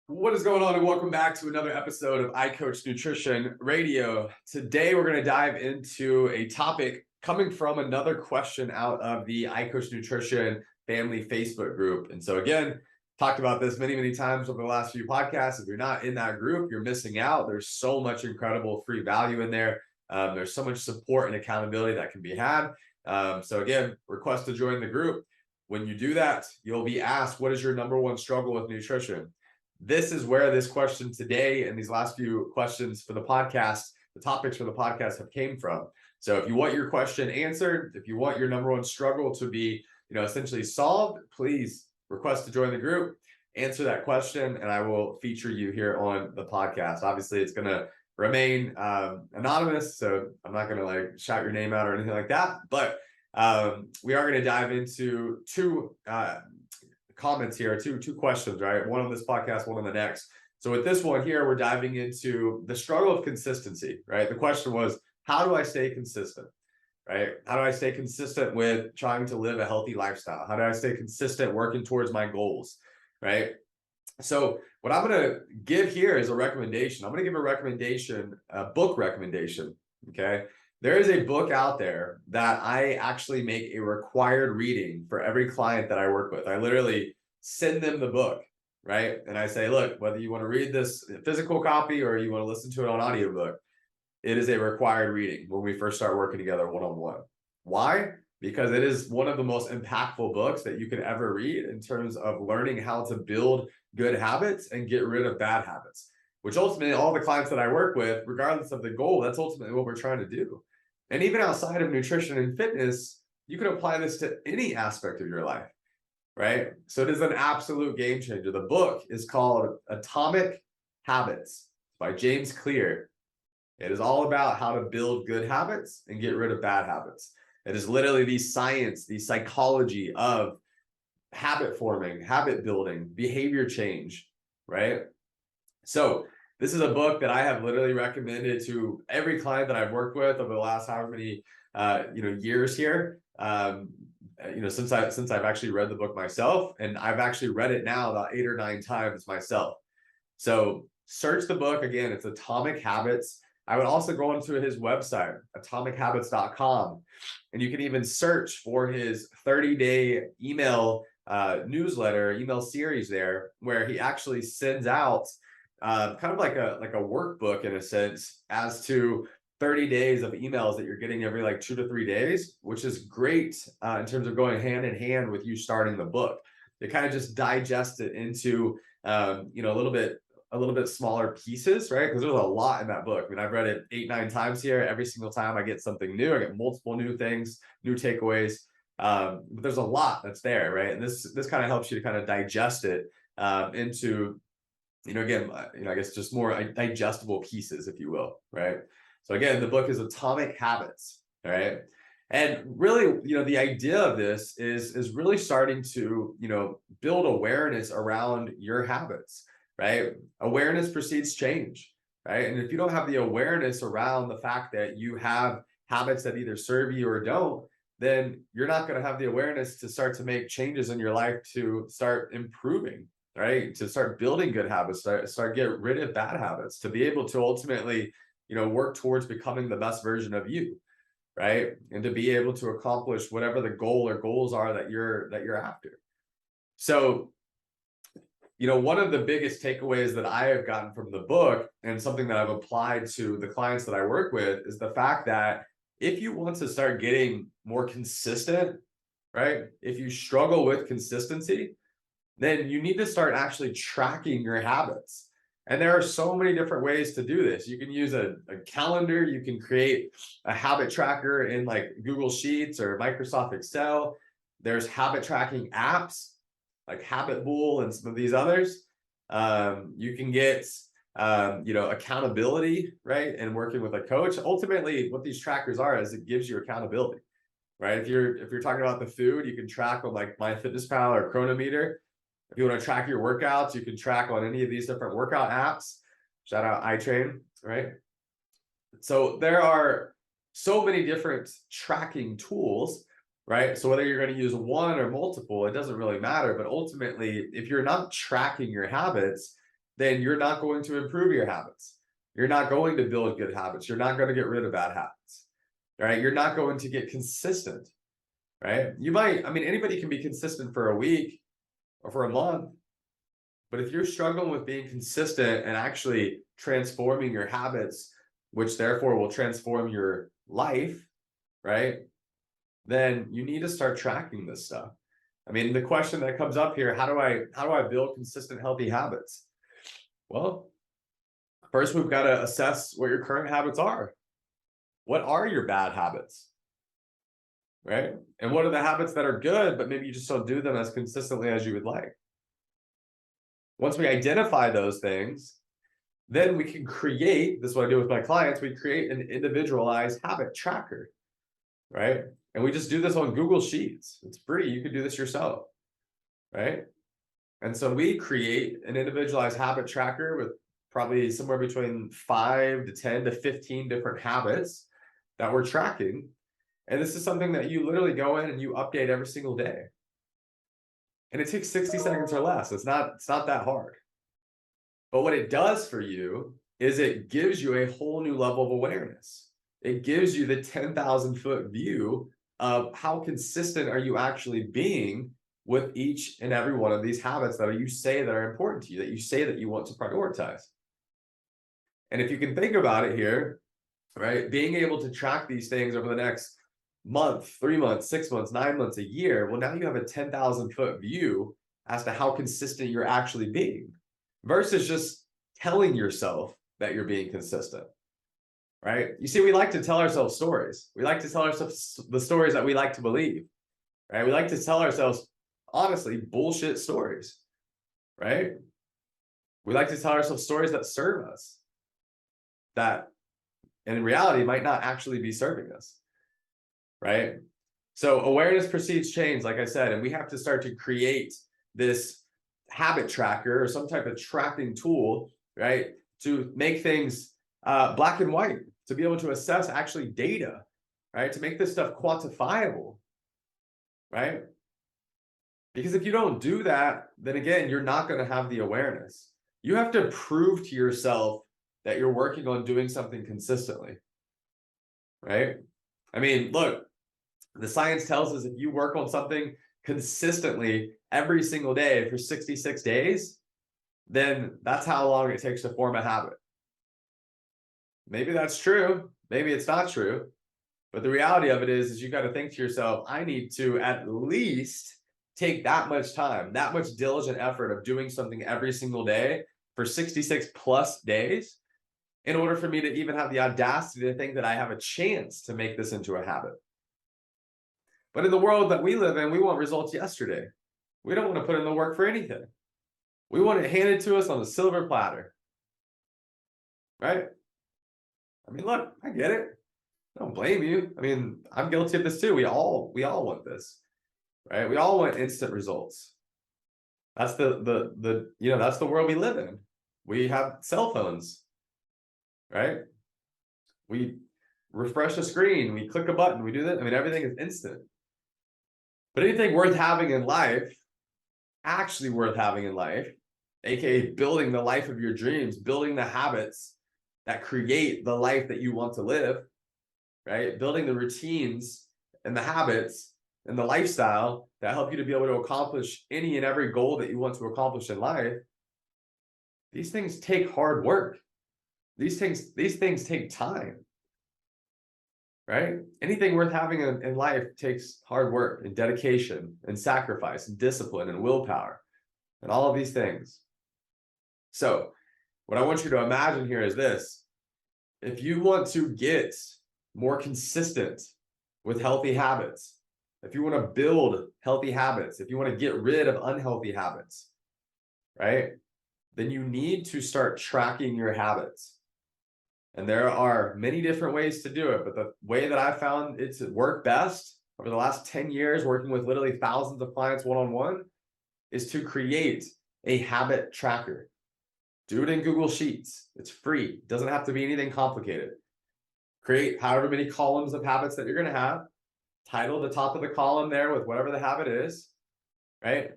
What is going on, and welcome back to another episode of I Coach Nutrition Radio. Today, we're going to dive into a topic coming from another question out of the I Coach Nutrition family Facebook group. And so, again, talked about this many times over the last few podcasts. If you're not in that group, you're missing out. There's so much incredible free value in there. There's so much support and accountability that can be had. So, again, request to join the group. When you do that, you'll be asked, what is your number one struggle with nutrition? This is where this question today and these last few questions for the podcast, the topics for the podcast have came from. So if you want your question answered, if you want your number one struggle to be, essentially solved, please request to join the group, answer that question, and I will feature you here on the podcast. Obviously, it's going to remain anonymous, so I'm not going to shout your name out or anything like that. But we are going to dive into two comments here, two questions, right? One on this podcast, one on the next. So with this one here, we're diving into the struggle of consistency, right? The question was, how do I stay consistent, right? How do I stay consistent with trying to live a healthy lifestyle? How do I stay consistent working towards my goals, right? So what I'm going to give here is a recommendation. I'm going to give a recommendation, a book recommendation, okay? There is a book out there that I actually make a required reading for every client that I work with. I literally send them the book, right? And I say, look, whether you want to read this physical copy or you want to listen to it on audiobook, it is a required reading when we first start working together one-on-one. Why? Because it is one of the most impactful books that you could ever read in terms of learning how to build good habits and get rid of bad habits, which ultimately all the clients that I work with, regardless of the goal, that's ultimately what we're trying to do. And even outside of nutrition and fitness, you can apply this to any aspect of your life, right? So it is an absolute game changer. The book is called Atomic Habits by James Clear. It is all about how to build good habits and get rid of bad habits. It is literally the science, the psychology of habit forming, habit building, behavior change, right? So this is a book that I have literally recommended to every client that I've worked with over the last however many years here. Since I've actually read the book myself, and I've actually read it now about 8 or 9 times myself. So search the book again. It's Atomic Habits. I would also go onto his website, atomichabits.com, and you can even search for his 30-day email newsletter, email series there, where he actually sends out kind of like a workbook in a sense as to 30 days of emails that you're getting every 2 to 3 days, which is great in terms of going hand in hand with you starting the book. They kind of just digest it into a little bit smaller pieces, right? Because there's a lot in that book. I mean, I've read it 8, 9 times here. Every single time I get something new. I get multiple new things, new takeaways. But there's a lot that's there, right? And this kind of helps you to kind of digest it into I guess just more digestible pieces, if you will, right? So again, the book is Atomic Habits, all right? And really, the idea of this is really starting to, build awareness around your habits, right? Awareness precedes change, right? And if you don't have the awareness around the fact that you have habits that either serve you or don't, then you're not going to have the awareness to start to make changes in your life to start improving, right? To start building good habits, start get rid of bad habits, to be able to ultimately, work towards becoming the best version of you, right? And to be able to accomplish whatever the goal or goals are that you're after. So, one of the biggest takeaways that I have gotten from the book, and something that I've applied to the clients that I work with, is the fact that if you want to start getting more consistent, right? If you struggle with consistency, then you need to start actually tracking your habits. And there are so many different ways to do this. You can use a calendar. You can create a habit tracker in Google Sheets or Microsoft Excel. There's habit tracking apps like Habit Bull and some of these others. You can get accountability, right? And working with a coach. Ultimately, what these trackers are is it gives you accountability, right? If you're talking about the food, you can track on MyFitnessPal or Chronometer. If you want to track your workouts, you can track on any of these different workout apps. Shout out iTrain, right? So there are so many different tracking tools, right? So whether you're going to use one or multiple, it doesn't really matter. But ultimately, if you're not tracking your habits, then you're not going to improve your habits. You're not going to build good habits. You're not going to get rid of bad habits, right? You're not going to get consistent, right? You might, I mean, anybody can be consistent for a week or for a month, but if you're struggling with being consistent and actually transforming your habits, which therefore will transform your life, right? Then you need to start tracking this stuff. I mean, the question that comes up here, how do I build consistent, healthy habits? Well, first we've got to assess what your current habits are. What are your bad habits? Right? And what are the habits that are good, but maybe you just don't do them as consistently as you would like? Once we identify those things, then we can create, this is what I do with my clients, we create an individualized habit tracker, right? And we just do this on Google Sheets. It's free. You can do this yourself, right? And so we create an individualized habit tracker with probably somewhere between 5 to 10 to 15 different habits that we're tracking. And this is something that you literally go in and you update every single day. And it takes 60 seconds or less. It's not that hard. But what it does for you is it gives you a whole new level of awareness. It gives you the 10,000-foot view of how consistent are you actually being with each and every one of these habits that you say that are important to you, that you say that you want to prioritize. And if you can think about it here, right, being able to track these things over the next month, 3 months, 6 months, 9 months, a year, well, now you have a 10,000-foot view as to how consistent you're actually being versus just telling yourself that you're being consistent, right? You see, we like to tell ourselves stories. We like to tell ourselves the stories that we like to believe, right? We like to tell ourselves, honestly, bullshit stories, right? We like to tell ourselves stories that serve us, that in reality might not actually be serving us, right? So awareness precedes change, like I said, and we have to start to create this habit tracker or some type of tracking tool, right, to make things black and white, to be able to assess actually data, right, to make this stuff quantifiable, right? Because if you don't do that, then again, you're not going to have the awareness. You have to prove to yourself that you're working on doing something consistently, right? I mean, look, the science tells us if you work on something consistently every single day for 66 days, then that's how long it takes to form a habit. Maybe that's true. Maybe it's not true. But the reality of it is you got to think to yourself, I need to at least take that much time, that much diligent effort of doing something every single day for 66 plus days in order for me to even have the audacity to think that I have a chance to make this into a habit. But in the world that we live in, we want results yesterday. We don't want to put in the work for anything. We want it handed to us on a silver platter, right? I mean, look, I get it. I don't blame you. I mean, I'm guilty of this too. We all want this, right? We all want instant results. That's the that's the world we live in. We have cell phones, right? We refresh a screen, we click a button, we do that. I mean, everything is instant. But anything worth having in life, actually worth having in life, aka building the life of your dreams, building the habits that create the life that you want to live, right? Building the routines and the habits and the lifestyle that help you to be able to accomplish any and every goal that you want to accomplish in life. These things take hard work. These things take time, right? Anything worth having in life takes hard work and dedication and sacrifice and discipline and willpower and all of these things. So what I want you to imagine here is this. If you want to get more consistent with healthy habits, if you want to build healthy habits, if you want to get rid of unhealthy habits, right, then you need to start tracking your habits. And there are many different ways to do it, but the way that I found it to work best over the last 10 years, working with literally thousands of clients one-on-one, is to create a habit tracker. Do it in Google Sheets. It's free. It doesn't have to be anything complicated. Create however many columns of habits that you're going to have. Title the top of the column there with whatever the habit is, right?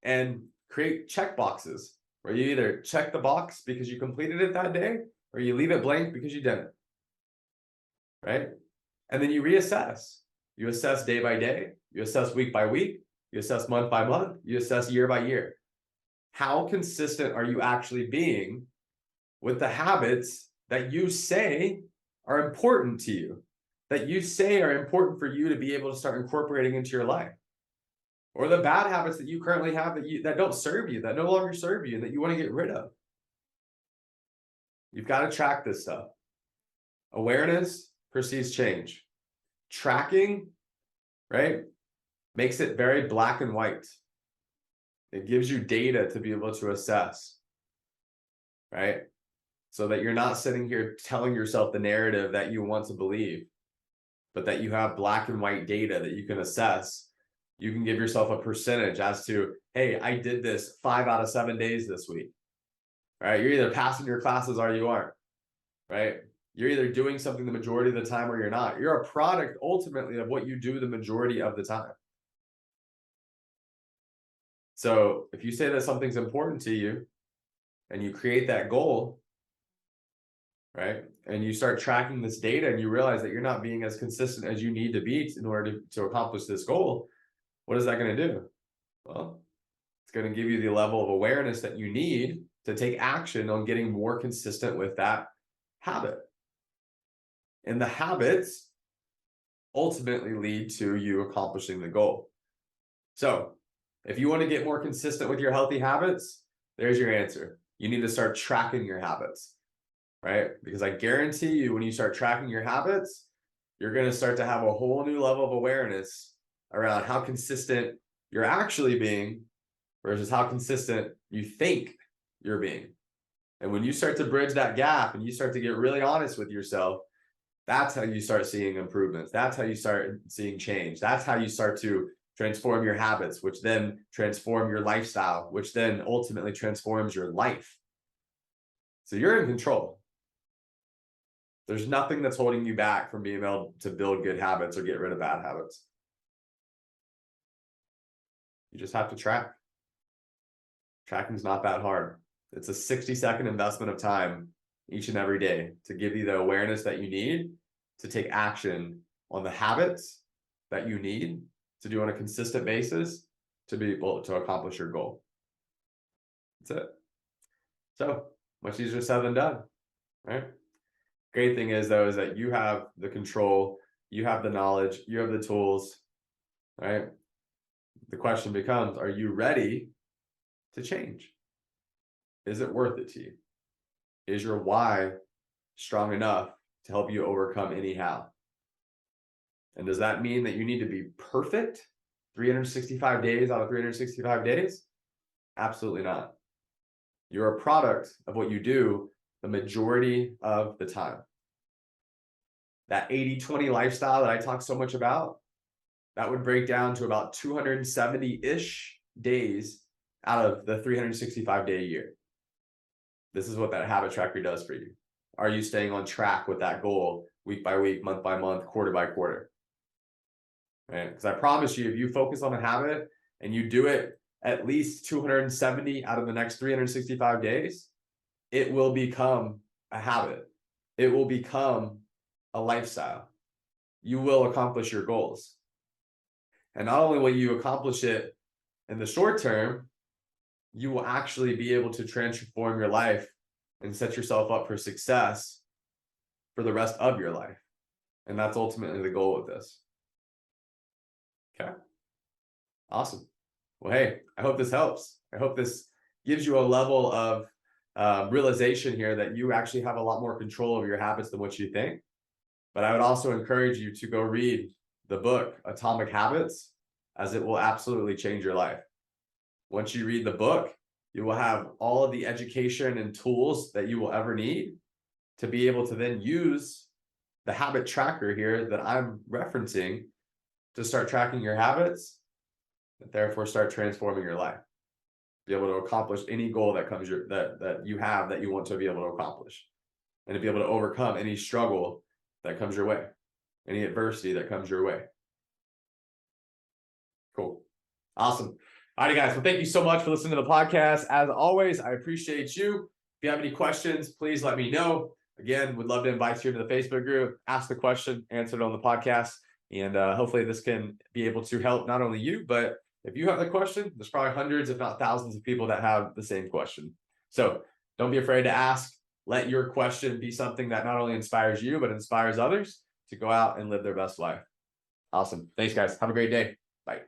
And create check boxes, where you either check the box because you completed it that day, or you leave it blank because you didn't, right? And then you reassess. You assess day by day, you assess week by week, you assess month by month, you assess year by year. How consistent are you actually being with the habits that you say are important to you, that you say are important for you to be able to start incorporating into your life? Or the bad habits that you currently have that don't serve you, that no longer serve you, and that you want to get rid of. You've got to track this stuff. Awareness precedes change. Tracking, right, makes it very black and white. It gives you data to be able to assess, right? So that you're not sitting here telling yourself the narrative that you want to believe, but that you have black and white data that you can assess. You can give yourself a percentage as to, hey, I did this 5 out of 7 days this week, right? You're either passing your classes or you aren't, right? You're either doing something the majority of the time or you're not. You're a product ultimately of what you do the majority of the time. So if you say that something's important to you and you create that goal, right, and you start tracking this data and you realize that you're not being as consistent as you need to be in order to accomplish this goal, what is that going to do? Well, it's going to give you the level of awareness that you need to take action on getting more consistent with that habit. And the habits ultimately lead to you accomplishing the goal. So if you want to get more consistent with your healthy habits, there's your answer. You need to start tracking your habits, right? Because I guarantee you, when you start tracking your habits, you're going to start to have a whole new level of awareness around how consistent you're actually being versus how consistent you think you're being. And when you start to bridge that gap and you start to get really honest with yourself, that's how you start seeing improvements. That's how you start seeing change. That's how you start to transform your habits, which then transform your lifestyle, which then ultimately transforms your life. So you're in control. There's nothing that's holding you back from being able to build good habits or get rid of bad habits. You just have to track. Tracking is not that hard. It's a 60-second investment of time each and every day to give you the awareness that you need to take action on the habits that you need to do on a consistent basis to be able to accomplish your goal. That's it. So much easier said than done, right? Great thing is, though, is that you have the control, you have the knowledge, you have the tools, right? The question becomes, are you ready to change? Is it worth it to you? Is your why strong enough to help you overcome any how? And does that mean that you need to be perfect 365 days out of 365 days? Absolutely not. You're a product of what you do the majority of the time. That 80-20 lifestyle that I talk so much about, that would break down to about 270-ish days out of the 365-day year. This is what that habit tracker does for you. Are you staying on track with that goal week by week, month by month, quarter by quarter? Right? Because I promise you, if you focus on a habit and you do it at least 270 out of the next 365 days, it will become a habit. It will become a lifestyle. You will accomplish your goals. And not only will you accomplish it in the short term, you will actually be able to transform your life and set yourself up for success for the rest of your life. And that's ultimately the goal of this. Okay. Awesome. Well, hey, I hope this helps. I hope this gives you a level of realization here that you actually have a lot more control over your habits than what you think. But I would also encourage you to go read the book, Atomic Habits, as it will absolutely change your life. Once you read the book, you will have all of the education and tools that you will ever need to be able to then use the habit tracker here that I'm referencing to start tracking your habits, and therefore start transforming your life. Be able to accomplish any goal that comes that you have that you want to be able to accomplish, and to be able to overcome any struggle that comes your way, any adversity that comes your way. Cool. Awesome. All right, guys. Well, thank you so much for listening to the podcast. As always, I appreciate you. If you have any questions, please let me know. Again, would love to invite you into the Facebook group, ask the question, answer it on the podcast. And hopefully this can be able to help not only you, but if you have the question, there's probably hundreds, if not thousands of people that have the same question. So don't be afraid to ask. Let your question be something that not only inspires you, but inspires others to go out and live their best life. Awesome. Thanks, guys. Have a great day. Bye.